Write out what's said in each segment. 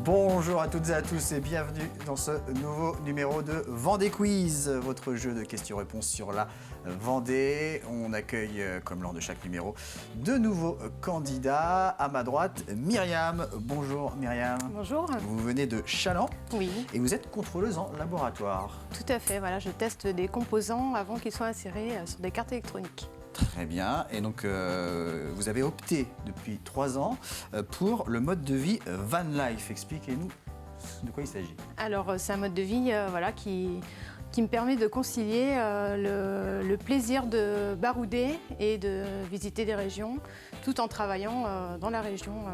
Bonjour à toutes et à tous et bienvenue dans ce nouveau numéro de Vendée Quiz, votre jeu de questions-réponses sur la Vendée. On accueille, comme lors de chaque numéro, de nouveaux candidats. À ma droite, Myriam. Bonjour Myriam. Bonjour. Vous venez de Chaland. Oui. Et vous êtes contrôleuse en laboratoire. Tout à fait, voilà, je teste des composants avant qu'ils soient insérés sur des cartes électroniques. Très bien. Et donc, vous avez opté depuis 3 ans pour le mode de vie van life. Expliquez-nous de quoi il s'agit. Alors, c'est un mode de vie qui me permet de concilier le plaisir de barouder et de visiter des régions tout en travaillant dans la région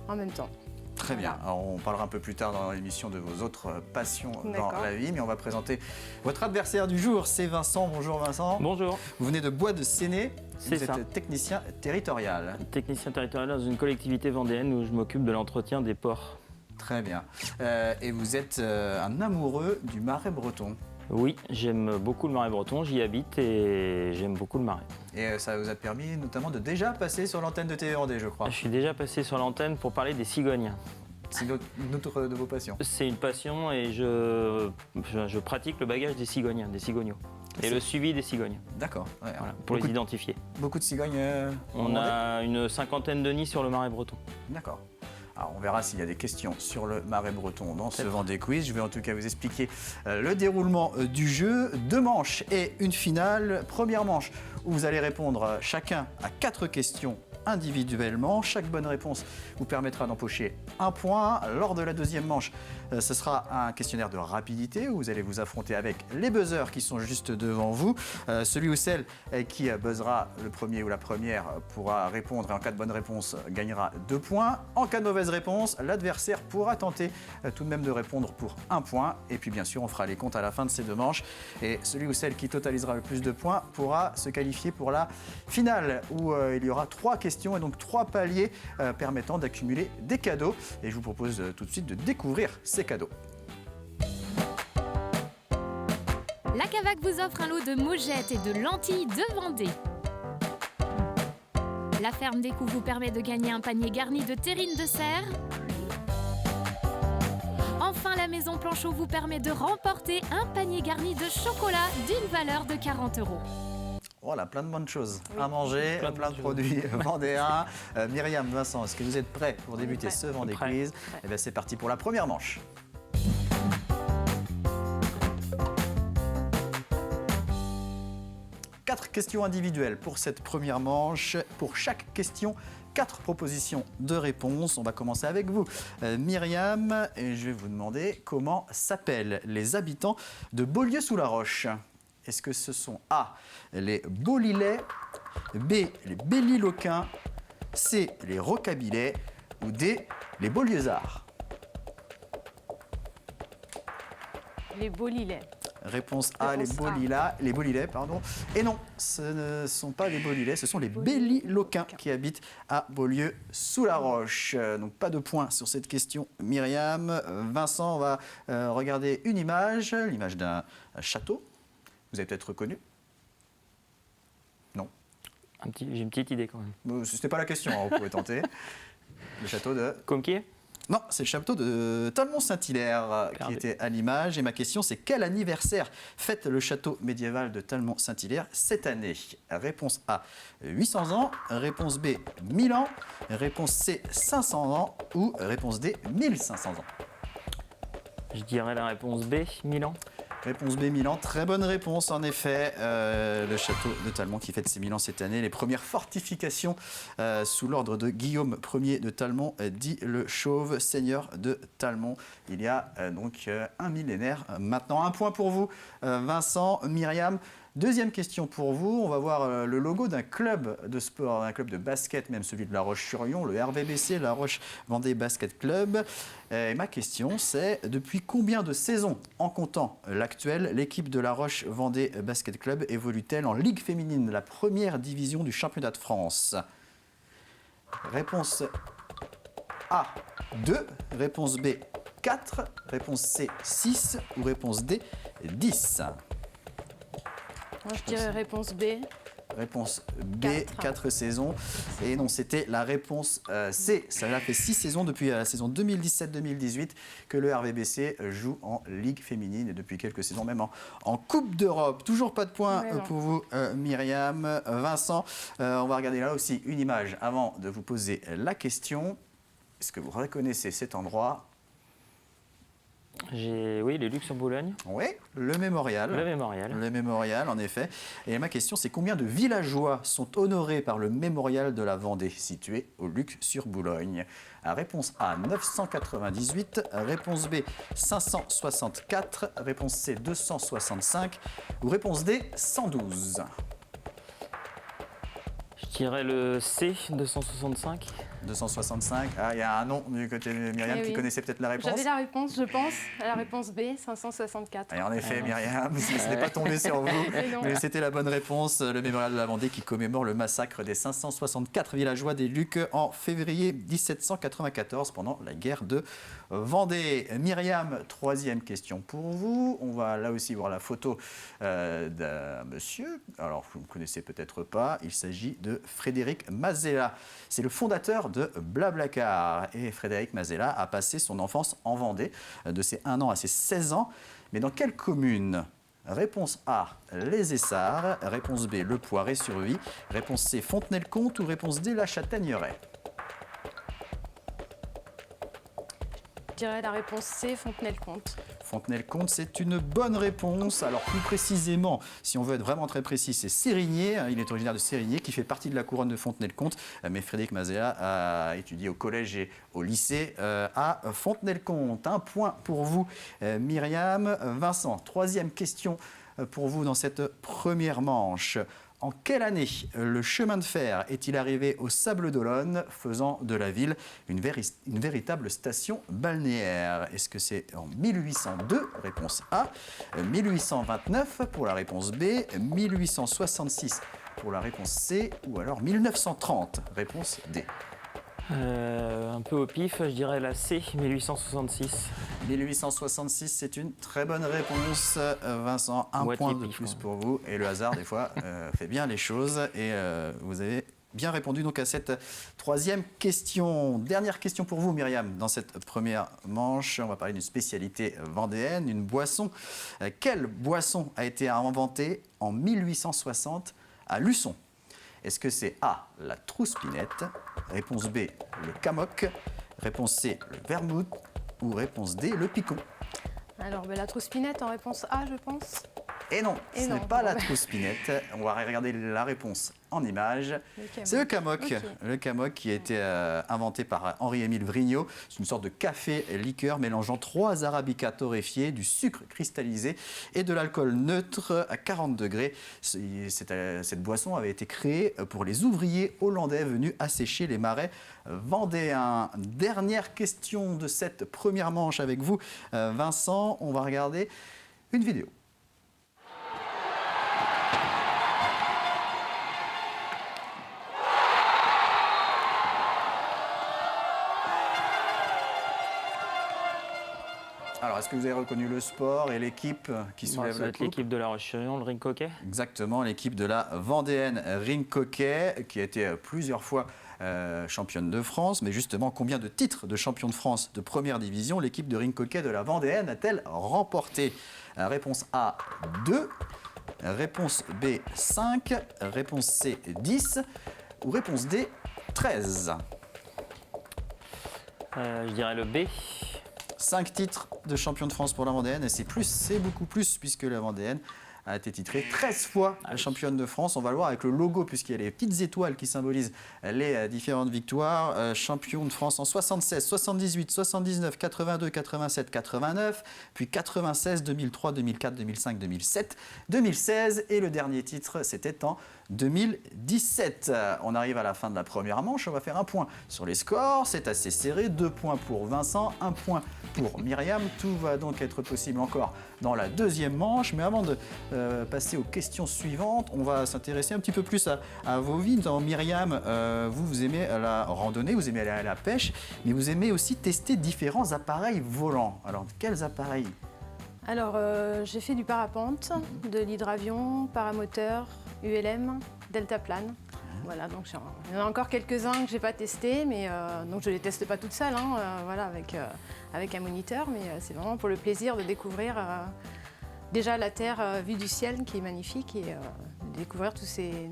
en même temps. Très bien. Alors, on parlera un peu plus tard dans l'émission de vos autres passions dans la vie, mais on va présenter votre adversaire du jour, c'est Vincent. Bonjour Vincent. Bonjour. Vous venez de Bois de Séné, C'est vous ça. êtes technicien territorial. Technicien territorial dans une collectivité vendéenne où je m'occupe de l'entretien des ports. Très bien. Et vous êtes un amoureux du Marais breton. Oui, j'aime beaucoup le Marais breton, j'y habite et j'aime beaucoup le Marais. Et ça vous a permis notamment de déjà passer sur l'antenne de TV Vendée, je crois. Je suis déjà passé sur l'antenne pour parler des cigognes. C'est une autre de vos passions. C'est une passion et je pratique le bagage des cigognes, des cigognos. Et le suivi des cigognes, D'accord. Ouais, voilà, pour les identifier. Beaucoup de cigognes en On Vendée. a une 50aine de nids sur le Marais breton. D'accord. Alors, on verra s'il y a des questions sur le Marais breton dans ce Vendée Quiz. Je vais en tout cas vous expliquer le déroulement du jeu. 2 manches et une finale. Première manche où vous allez répondre chacun à 4 questions individuellement. Chaque bonne réponse vous permettra d'empocher 1 point. Lors de la deuxième manche, ce sera un questionnaire de rapidité où vous allez vous affronter avec les buzzers qui sont juste devant vous. Celui ou celle qui buzzera le premier ou la première pourra répondre et en cas de bonne réponse gagnera 2 points. En cas de mauvaise réponse, l'adversaire pourra tenter tout de même de répondre pour 1 point. Et puis bien sûr, on fera les comptes à la fin de ces 2 manches. Et celui ou celle qui totalisera le plus de points pourra se qualifier pour la finale où il y aura 3 questions et donc 3 paliers permettant d'accumuler des cadeaux. Et je vous propose tout de suite de découvrir ces cadeaux. La Cavac vous offre un lot de mogettes et de lentilles de Vendée. La ferme des Coups vous permet de gagner un panier garni de terrine de cerf. Enfin, la maison Planchot vous permet de remporter un panier garni de chocolat d'une valeur de 40 €. Voilà, plein de bonnes choses à manger, plein de produits vendéens. Myriam, Vincent, est-ce que vous êtes prêts pour débuter ce Vendée Quiz? Eh bien, c'est parti pour la première manche. Quatre questions individuelles pour cette première manche. Pour chaque question, 4 propositions de réponse. On va commencer avec vous, Myriam, et je vais vous demander comment s'appellent les habitants de Beaulieu-sous-la-Roche. Est-ce que ce sont A, les Beaulilais, B, les Belliloquins, C, les Rocabillais ou D, les Beaulieuards? Les Beaulilais. Réponse A, Réponse les Beaulilais, pardon. Et non, ce ne sont pas les Beaulilais, ce sont les Belliloquins qui habitent à Beaulieu-sous-la-Roche. Donc pas de points sur cette question, Myriam. Vincent, on va regarder une image, l'image d'un château. Vous avez peut-être reconnu? Non? J'ai une petite idée quand même. Ce n'était pas la question, hein, vous pouvez tenter. Le château de... Comquier ? Non, c'est le château de Talmont-Saint-Hilaire qui était à l'image. Et ma question, c'est quel anniversaire fête le château médiéval de Talmont-Saint-Hilaire cette année? Réponse A, 800 ans. Réponse B, 1000 ans. Réponse C, 500 ans. Ou réponse D, 1500 ans. Je dirais la réponse B, 1000 ans. Réponse B, 1000 ans. Très bonne réponse, en effet. Le château de Talmont qui fête ses 1000 ans cette année. Les premières fortifications sous l'ordre de Guillaume Ier de Talmont, dit le Chauve, seigneur de Talmont. Il y a donc un millénaire maintenant. 1 point pour vous, Vincent, Myriam. Deuxième question pour vous. On va voir le logo d'un club de sport, d'un club de basket, même celui de La Roche-sur-Yon, le RVBC, La Roche Vendée Basket Club. Et ma question, c'est depuis combien de saisons, en comptant l'actuelle, l'équipe de La Roche Vendée Basket Club évolue-t-elle en Ligue féminine, la première division du championnat de France? Réponse A, 2. Réponse B, 4. Réponse C, 6. Ou réponse D, 10. Moi, je dirais réponse B. Réponse B, 4 saisons. Et non, c'était la réponse C. Ça fait 6 saisons depuis la saison 2017-2018 que le RVBC joue en Ligue féminine et depuis quelques saisons même en Coupe d'Europe. Toujours pas de points pour vous, Myriam. Vincent, on va regarder là aussi une image avant de vous poser la question. Est-ce que vous reconnaissez cet endroit ? Oui, les Lucs sur Boulogne. Oui, le mémorial. Le mémorial. Le mémorial, en effet. Et ma question, c'est combien de villageois sont honorés par le mémorial de la Vendée, situé au Luc sur Boulogne? Réponse A, 998. Réponse B, 564. Réponse C, 265. Ou réponse D, 112. Je dirais le C, 265. 265. Ah, il y a un nom du côté de Myriam qui connaissait peut-être la réponse. J'avais la réponse, je pense, la réponse B, 564. Et en effet, Myriam, ce n'est pas tombé sur vous, mais c'était la bonne réponse. Le mémorial de la Vendée qui commémore le massacre des 564 villageois des Lucs en février 1794 pendant la guerre de Vendée. Myriam, troisième question pour vous. On va là aussi voir la photo d'un monsieur. Alors, vous ne connaissez peut-être pas. Il s'agit de Frédéric Mazella. C'est le fondateur de Blablacar. Et Frédéric Mazella a passé son enfance en Vendée, de ses 1 an à ses 16 ans. Mais dans quelle commune? Réponse A, Les Essarts. Réponse B, Le Poiré-sur-Vie. Réponse C, Fontenay-le-Comte. Ou réponse D, La Châtaigneraie. Je dirais la réponse C, Fontenay-le-Comte. Fontenay-le-Comte, c'est une bonne réponse. Alors plus précisément, si on veut être vraiment très précis, c'est Sérigné. Il est originaire de Sérigné, qui fait partie de la couronne de Fontenay-le-Comte. Mais Frédéric Mazella a étudié au collège et au lycée à Fontenay-le-Comte. Un point pour vous, Myriam. Vincent, troisième question pour vous dans cette première manche. En quelle année le chemin de fer est-il arrivé aux Sables-d'Olonne, faisant de la ville une véritable station balnéaire? Est-ce que c'est en 1802, réponse A, 1829 pour la réponse B, 1866 pour la réponse C, ou alors 1930, réponse D? Un peu au pif, je dirais la C, 1866. 1866, c'est une très bonne réponse. Vincent, un point de plus pour vous. Et le hasard, des fois, fait bien les choses. Et vous avez bien répondu donc à cette troisième question. Dernière question pour vous, Myriam, dans cette première manche. On va parler d'une spécialité vendéenne, une boisson. Quelle boisson a été inventée en 1860 à Luçon? Est-ce que c'est A, la trouspinette? Réponse B, le camoc. Réponse C, le vermouth. Ou réponse D, le picon? Alors, la trouspinette en réponse A, je pense. Et non, ce n'est pas la trouspinette. On va regarder la réponse en image. C'est le camoc. Okay. Le camoc qui a été inventé par Henri-Émile Vrignot. C'est une sorte de café-liqueur mélangeant 3 arabicas torréfiés, du sucre cristallisé et de l'alcool neutre à 40 degrés. Cette boisson avait été créée pour les ouvriers hollandais venus assécher les marais vendéens. Dernière question de cette première manche avec vous, Vincent. On va regarder une vidéo. Alors, est-ce que vous avez reconnu le sport et l'équipe qui soulève la coupe? L'équipe de La Roche-sur-Yon, le Rink Hockey. Exactement, l'équipe de la Vendéenne Rink Hockey, qui a été plusieurs fois championne de France. Mais justement, combien de titres de champion de France de première division l'équipe de Rink Hockey de la Vendéenne a-t-elle remporté? Réponse A, 2. Réponse B, 5. Réponse C, 10. Ou réponse D, 13. Je dirais le B. 5 titres de champion de France pour la Vendéenne, et c'est beaucoup plus, puisque la Vendéenne a été titrée 13 fois championne de France. On va le voir avec le logo, puisqu'il y a les petites étoiles qui symbolisent les différentes victoires. Champion de France en 76, 78, 79, 82, 87, 89, puis 96, 2003, 2004, 2005, 2007, 2016, et le dernier titre, c'était en 2017. On arrive à la fin de la première manche. On va faire un point sur les scores. C'est assez serré. 2 points pour Vincent, 1 point pour Myriam. Tout va donc être possible encore dans la deuxième manche. Mais avant de passer aux questions suivantes, on va s'intéresser un petit peu plus à vos vies. Notamment Myriam, vous aimez la randonnée, vous aimez aller à la pêche, mais vous aimez aussi tester différents appareils volants. Alors, quels appareils? Alors, j'ai fait du parapente, de l'hydravion, paramoteur, ULM, deltaplane. Voilà, donc il y en a encore quelques-uns que j'ai pas testés, mais donc je les teste pas toute seule, voilà, avec un moniteur, mais c'est vraiment pour le plaisir de découvrir déjà la Terre vue du ciel qui est magnifique et de découvrir toutes ces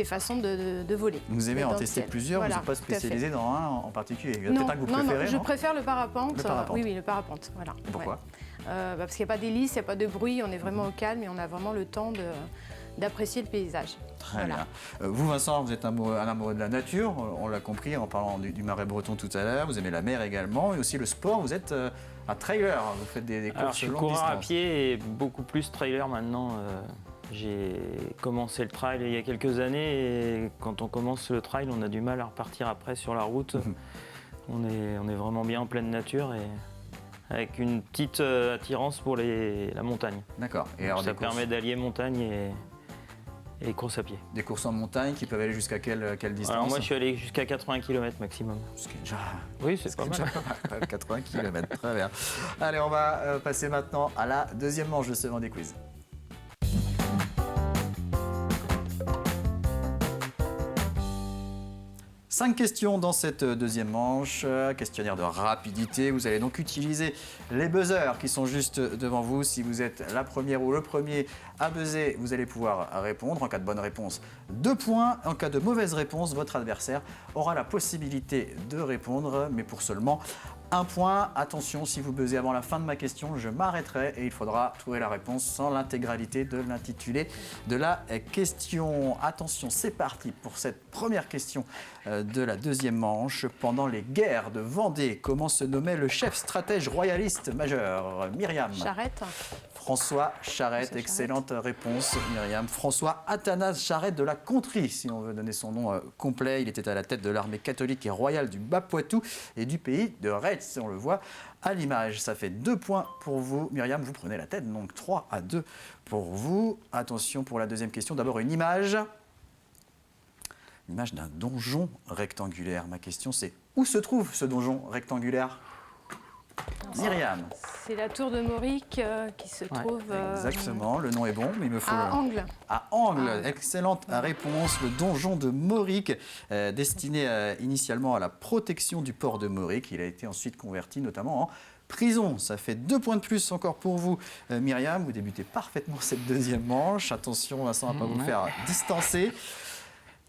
façons de voler. Vous aimez en dans le tester ciel. plusieur, Voilà, vous n'êtes pas tout à fait. spécialisé dans un en particulier. Il y a Non, peut-être un que vous non, préférez, je non préfère le parapente. Le parapente. Oui, le parapente, voilà. Et pourquoi Ouais. Parce qu'il n'y a pas d'hélice, il n'y a pas de bruit, on est vraiment au calme et on a vraiment le temps d'apprécier le paysage. Très Voilà. bien. Vous, Vincent, vous êtes un amoureux de la nature, on l'a compris en parlant du Marais breton tout à l'heure. Vous aimez la mer également et aussi le sport. Vous êtes un trailer, vous faites des Alors, courses je suis longue coureur à distance. pied et beaucoup plus trailer maintenant. J'ai commencé le trail il y a quelques années et quand on commence le trail, on a du mal à repartir après sur la route. On est vraiment bien en pleine nature et avec une petite attirance pour la montagne. D'accord. Et alors Ça des courses, permet d'allier montagne et course à pied. des courses en montagne qui peuvent aller jusqu'à quelle distance? Alors moi je suis allé jusqu'à 80 km maximum. Ce qui est déjà Oui, c'est pas mal. 80 km, très bien. Allez, on va passer maintenant à la deuxième manche de ce Vendée Quiz. Cinq questions dans cette deuxième manche, questionnaire de rapidité. Vous allez donc utiliser les buzzers qui sont juste devant vous. Si vous êtes la première ou le premier à buzzer, vous allez pouvoir répondre. En cas de bonne réponse, 2 points. En cas de mauvaise réponse, votre adversaire aura la possibilité de répondre, mais pour seulement 1 point. Attention, si vous buzzez avant la fin de ma question, je m'arrêterai et il faudra trouver la réponse sans l'intégralité de l'intitulé de la question. Attention, c'est parti pour cette première question de la deuxième manche. Pendant les guerres de Vendée, comment se nommait le chef stratège royaliste majeur? Myriam. Charrette. François Charette, François excellente réponse Myriam. François Athanase Charette de la Contrie, si on veut donner son nom complet. Il était à la tête de l'armée catholique et royale du Bas-Poitou et du pays de Retz. On le voit à l'image. Ça fait 2 points pour vous. Myriam, vous prenez la tête, donc 3-2 pour vous. Attention pour la deuxième question. D'abord une image. L'image d'un donjon rectangulaire. Ma question c'est, où se trouve ce donjon rectangulaire? Myriam. C'est la tour de Mauric qui se trouve Exactement, le nom est bon, mais il me faut... à Angles. À Angles, excellente réponse. Le donjon de Mauric, destiné initialement à la protection du port de Mauric. Il a été ensuite converti notamment en prison. Ça fait 2 points de plus encore pour vous, Myriam. Vous débutez parfaitement cette deuxième manche. Attention, Vincent, à ne pas vous faire distancer.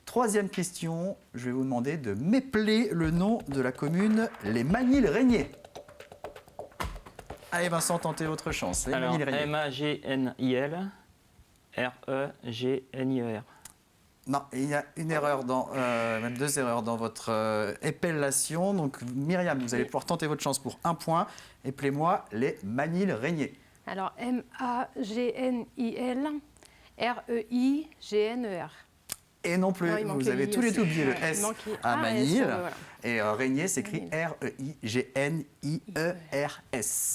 Troisième question, je vais vous demander de m'épeler le nom de la commune Les Manille-Régnier. Allez Vincent, tentez votre chance. Les Alors, Manille-Régnier. M-A-G-N-I-L R-E-G-N-I-E-R. Non, il y a une erreur, même 2 erreurs dans votre épellation. Donc Myriam, vous allez pouvoir tenter votre chance pour 1 point. Épelez-moi les Manille-Régnier. Alors M-A-G-N-I-L R-E-I-G-N-E-R. Et non plus, Non, il manque vous le avez I tous les aussi. deux oublié le Ouais, S il manque le- à Ah, Manille. S, voilà. Et Régnier s'écrit Régnier. R-E-I-G-N-I-E-R-S.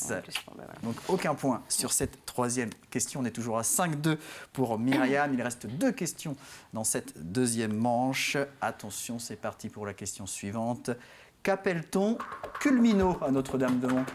En plus, bon, ben voilà. Donc aucun point sur cette troisième question. On est toujours à 5-2 pour Myriam. Il reste 2 questions dans cette deuxième manche. Attention, c'est parti pour la question suivante. Qu'appelle-t-on Culmino à Notre-Dame-de-Mont?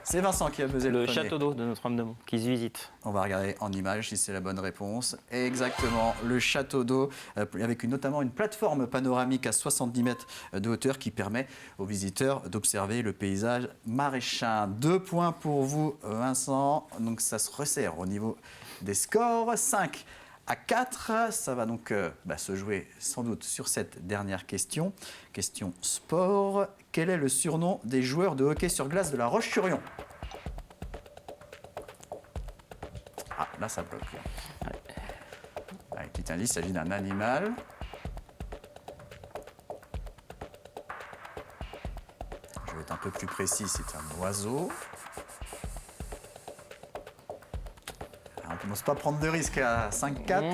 C'est Vincent qui a buzzé le Le premier. château d'eau de Notre-Dame-de-Mont qui se visite. On va regarder en image si c'est la bonne réponse. Exactement, le château d'eau, avec notamment une plateforme panoramique à 70 mètres de hauteur qui permet aux visiteurs d'observer le paysage maraîchin. 2 points pour vous, Vincent. Donc ça se resserre au niveau des scores. 5-4. Ça va donc se jouer sans doute sur cette dernière question. Question sport. Quel est le surnom des joueurs de hockey sur glace de La Roche-sur-Yon? Ah, là, ça bloque. Allez, petit indice, il s'agit d'un animal. Je vais être un peu plus précis, c'est un oiseau. Alors, on ne commence pas à prendre de risques à 5-4.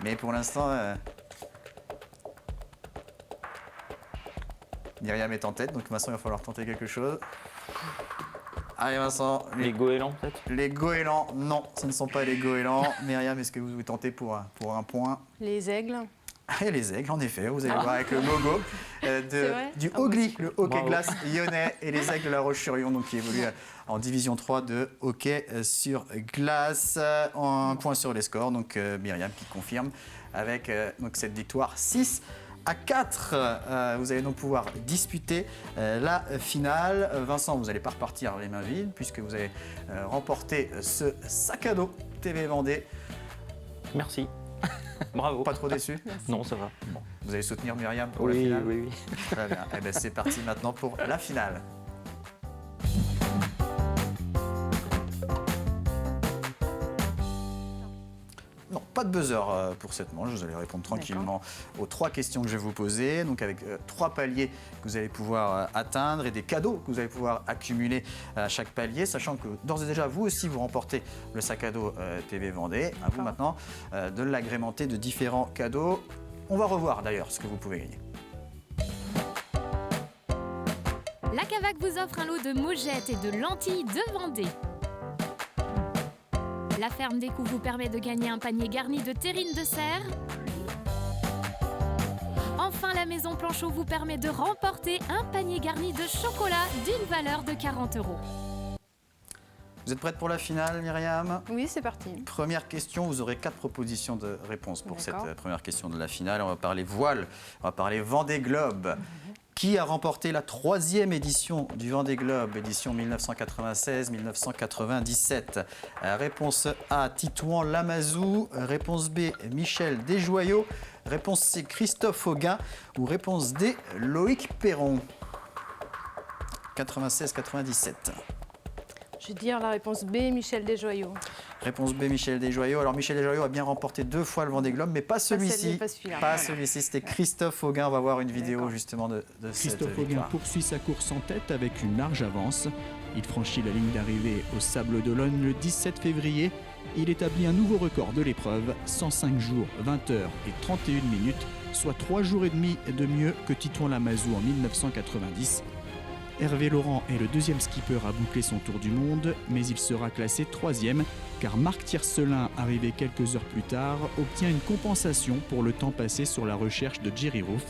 Mais pour l'instant, Myriam est en tête, donc Vincent, il va falloir tenter quelque chose. Allez Vincent, Les goélands peut-être. les goélands, non, ce ne sont pas les goélands. Myriam, est-ce que vous tentez pour un point? Les aigles. Et les aigles, en effet, vous allez voir avec le logo du Ogli, le hockey glace lyonnais, et les aigles de La Roche-sur-Yon, donc qui évoluent en division 3 de hockey sur glace. Un point sur les scores, donc Myriam qui confirme avec donc cette victoire 6-4. Vous allez donc pouvoir disputer la finale. Vincent, vous n'allez pas repartir les mains vides puisque vous avez remporté ce sac à dos TV Vendée. Merci. Bravo. Pas trop déçu? Non, ça va. Bon. Vous allez soutenir Myriam pour la finale? Oui. Très bien. Eh bien, c'est parti maintenant pour la finale. Non, pas de buzzer pour cette manche. Vous allez répondre tranquillement aux 3 questions que je vais vous poser. Donc avec 3 paliers que vous allez pouvoir atteindre et des cadeaux que vous allez pouvoir accumuler à chaque palier, sachant que d'ores et déjà, vous aussi, vous remportez le sac à dos TV Vendée. À vous maintenant de l'agrémenter de différents cadeaux. On va revoir d'ailleurs ce que vous pouvez gagner. La Cavac vous offre un lot de mogettes et de lentilles de Vendée. La ferme des Coups vous permet de gagner un panier garni de terrine de cerf. Enfin, la maison Planchot vous permet de remporter un panier garni de chocolat d'une valeur de 40 €. Vous êtes prête pour la finale, Myriam? Oui, c'est parti. Première question, vous aurez 4 propositions de réponse pour cette première question de la finale. On va parler voile, on va parler Vendée Globe. Qui a remporté la 3e édition du Vendée Globe, édition 1996-1997? Réponse A, Titouan Lamazou. Réponse B, Michel Desjoyaux. Réponse C, Christophe Auguin. Ou réponse D, Loïc Perron. 96-97. Je vais dire la réponse B, Michel Desjoyaux. Réponse B, Michel Desjoyaux. Alors Michel Desjoyaux a bien remporté 2 fois le Vendée Globe, mais pas celui-ci. Pas celui-ci, c'était Christophe Auguin. On va voir une vidéo justement de cette Christophe Auguin poursuit sa course en tête avec une large avance. Il franchit la ligne d'arrivée au Sables d'Olonne le 17 février. Il établit un nouveau record de l'épreuve, 105 jours, 20 heures et 31 minutes, soit 3 jours et demi de mieux que Titouan Lamazou en 1990. Hervé Laurent est le 2e skipper à boucler son tour du monde, mais il sera classé 3e car Marc Tiercelin, arrivé quelques heures plus tard, obtient une compensation pour le temps passé sur la recherche de Jerry Roof.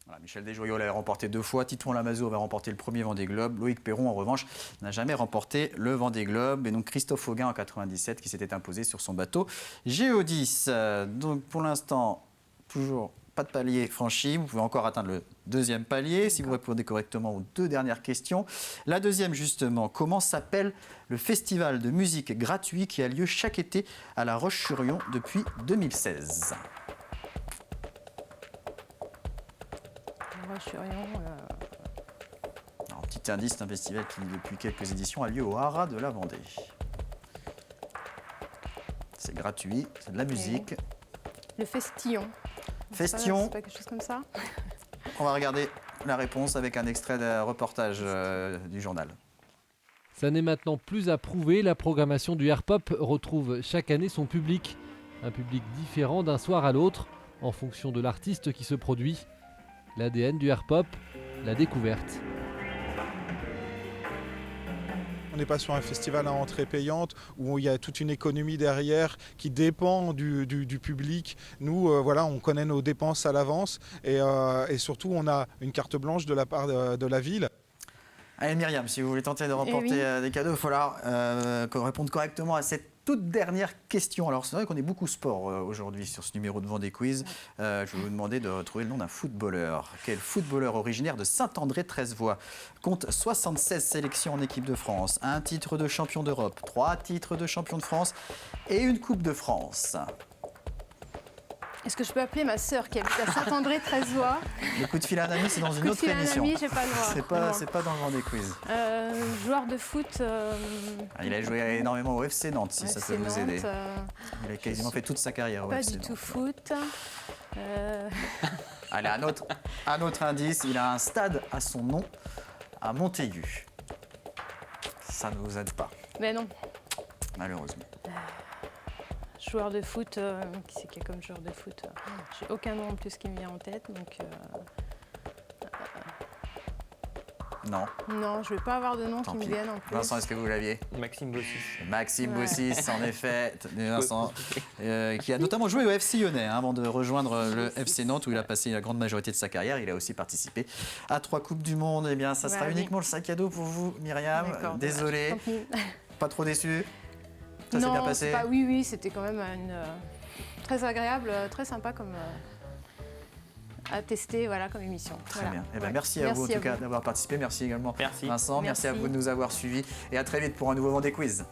Voilà, Michel Desjoyaux l'avait remporté 2 fois, Titouan Lamazou avait remporté le premier Vendée Globe, Loïc Perron en revanche n'a jamais remporté le Vendée Globe, et donc Christophe Auguin en 97 qui s'était imposé sur son bateau Géodis. Donc pour l'instant, toujours pas de palier franchi, vous pouvez encore atteindre le 2e palier si vous répondez correctement aux 2 dernières questions. La deuxième justement, comment s'appelle le festival de musique gratuit qui a lieu chaque été à La Roche-sur-Yon depuis 2016? La Roche-sur-Yon. Alors, petit indice, c'est un festival qui depuis quelques éditions a lieu au Haras de la Vendée. C'est gratuit, c'est de la musique. Le Festillon. Festillon. C'est pas quelque chose comme ça? On va regarder la réponse avec un extrait de reportage du journal. Ça n'est maintenant plus à prouver, la programmation du Airpop retrouve chaque année son public. Un public différent d'un soir à l'autre, en fonction de l'artiste qui se produit. L'ADN du Airpop, la découverte. On n'est pas sur un festival à entrée payante où il y a toute une économie derrière qui dépend du public. Nous, voilà, on connaît nos dépenses à l'avance et surtout, on a une carte blanche de la part de la ville. Allez Myriam, si vous voulez tenter de remporter des cadeaux, il va falloir répondre correctement à cette toute dernière question. Alors c'est vrai qu'on est beaucoup sport aujourd'hui sur ce numéro de Vendée Quiz. Je vais vous demander de retrouver le nom d'un footballeur. Quel footballeur originaire de Saint-André-Treizevoix compte 76 sélections en équipe de France, 1 titre de champion d'Europe, 3 titres de champion de France et une Coupe de France? Est-ce que je peux appeler ma sœur qui habite à Saint-André-Treizevoix? Le coup de fil à un ami, c'est dans une autre émission. J'ai pas le droit. C'est pas dans le Vendée Quiz. Joueur de foot. Il a joué énormément au FC Nantes, si ça peut vous aider. Il a quasiment fait toute sa carrière au FC Nantes. Pas du tout foot. Allez, un autre indice, il a un stade à son nom à Montaigu. Ça ne vous aide pas. Mais non. Malheureusement. Joueur de foot, qui c'est qu'il y a comme joueur de foot? J'ai aucun nom en plus qui me vient en tête, donc... Non. Non, je ne vais pas avoir de nom Tant qui me pis. viennent en plus. Vincent, est-ce que vous l'aviez? Maxime Bossis. Maxime Ouais. Bossis, en effet. Vincent, qui a notamment joué au FC Lyonnais avant de rejoindre le FC Nantes où il a passé la grande majorité de sa carrière. Il a aussi participé à 3 Coupes du Monde. Eh bien, ça sera Ouais, oui. uniquement le sac à dos pour vous, Myriam. D'accord, Désolé. tant pis. Pas trop déçu? Ça s'est Non, bien passé? oui, c'était quand même très agréable, très sympa comme à tester comme émission. Très Voilà. bien. Eh ben, Ouais. merci à vous en tout cas d'avoir participé. Merci également Merci. Vincent. Merci à Merci. vous de nous avoir suivis. Et à très vite pour un nouveau Vendée Quiz.